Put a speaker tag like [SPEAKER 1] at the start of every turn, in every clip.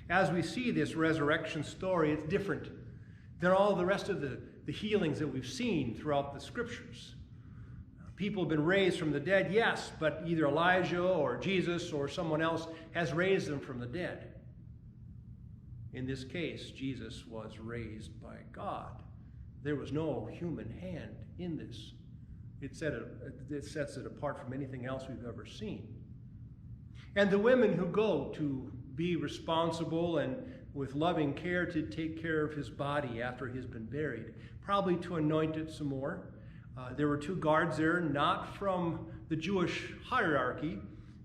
[SPEAKER 1] As we see this resurrection story, it's different than all the rest of the healings that we've seen throughout the scriptures. People have been raised from the dead, yes, but either Elijah or Jesus or someone else has raised them from the dead. In this case, Jesus was raised by God. There was no human hand in this. It sets it apart from anything else we've ever seen. And the women who go to be responsible and with loving care to take care of his body after he's been buried, probably to anoint it some more. There were 2 guards there, not from the Jewish hierarchy,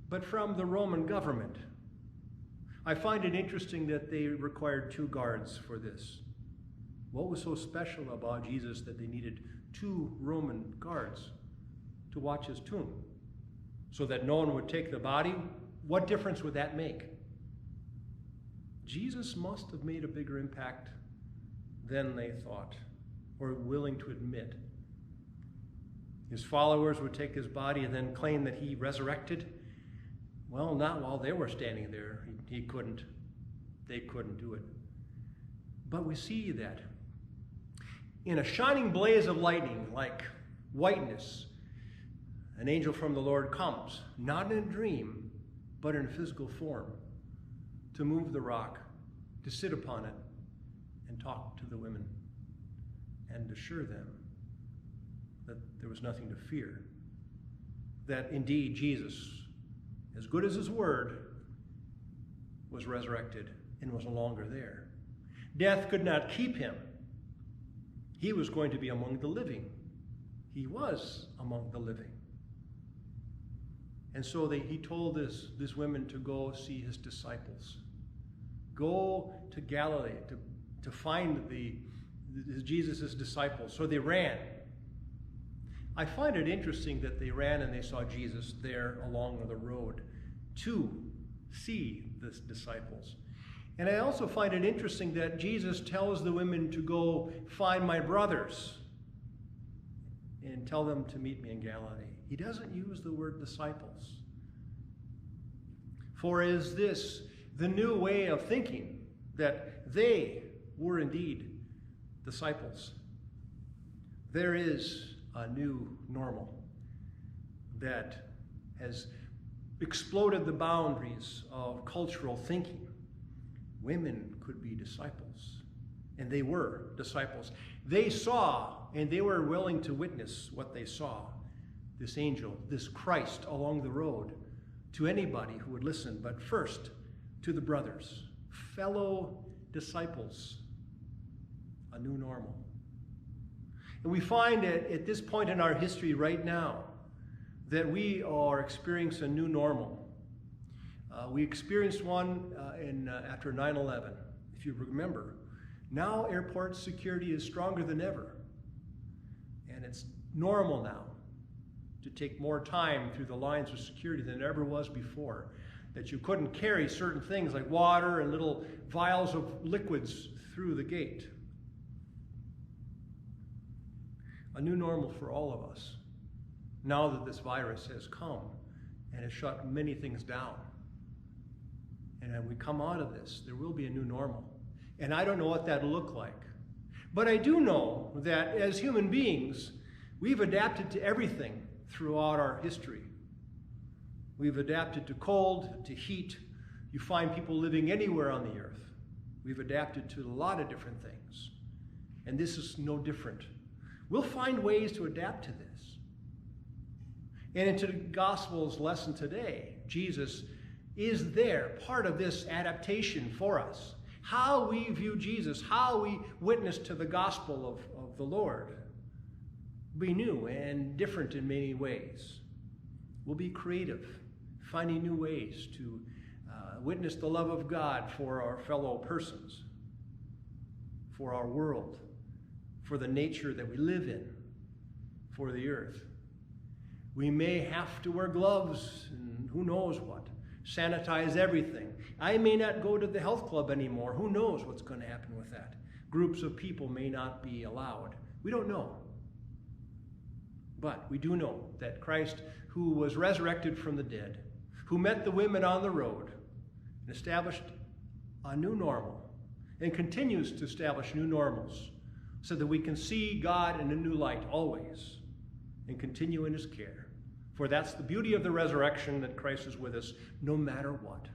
[SPEAKER 1] but from the Roman government. I find it interesting that they required 2 guards for this. What was so special about Jesus that they needed 2 Roman guards to watch his tomb so that no one would take the body? What difference would that make? Jesus must have made a bigger impact than they thought or willing to admit. His followers would take his body and then claim that he resurrected. Well, not while they were standing there. He couldn't. They couldn't do it. But we see that in a shining blaze of lightning, like whiteness, an angel from the Lord comes, not in a dream, but in a physical form, to move the rock, to sit upon it, and talk to the women, and assure them that there was nothing to fear. That indeed Jesus, as good as his word, was resurrected and was no longer there. Death could not keep him. He was going to be among the living. He was among the living. And so he told these women to go see his disciples. Go to Galilee to find Jesus' disciples. So they ran. I find it interesting that they ran and they saw Jesus there along the road to see the disciples. And I also find it interesting that Jesus tells the women to go find my brothers and tell them to meet me in Galilee. He doesn't use the word disciples. For is this the new way of thinking, that they were indeed disciples? There is a new normal that has exploded the boundaries of cultural thinking. Women could be disciples, and they were disciples. They saw, and they were willing to witness what they saw. This angel, this Christ along the road, to anybody who would listen, but first to the brothers, fellow disciples, a new normal. And we find at this point in our history right now that we are experiencing a new normal. We experienced one after 9/11, if you remember. Now airport security is stronger than ever. And it's normal now to take more time through the lines of security than it ever was before. That you couldn't carry certain things like water and little vials of liquids through the gate. A new normal for all of us, now that this virus has come and has shut many things down. And as we come out of this, there will be a new normal. And I don't know what that'll look like. But I do know that as human beings, we've adapted to everything throughout our history. We've adapted to cold, to heat. You find people living anywhere on the earth. We've adapted to a lot of different things. And this is no different. We'll find ways to adapt to this. And into the Gospel's lesson today, Jesus is there, part of this adaptation for us. How we view Jesus, how we witness to the gospel of the Lord, will be new and different in many ways. We'll be creative, finding new ways to witness the love of God for our fellow persons, for our world, for the nature that we live in, for the earth. We may have to wear gloves and who knows what. Sanitize everything. I may not go to the health club anymore. Who knows what's going to happen with that? Groups of people may not be allowed. We don't know. But we do know that Christ, who was resurrected from the dead, who met the women on the road and established a new normal and continues to establish new normals so that we can see God in a new light always and continue in his care. For that's the beauty of the resurrection, that Christ is with us no matter what.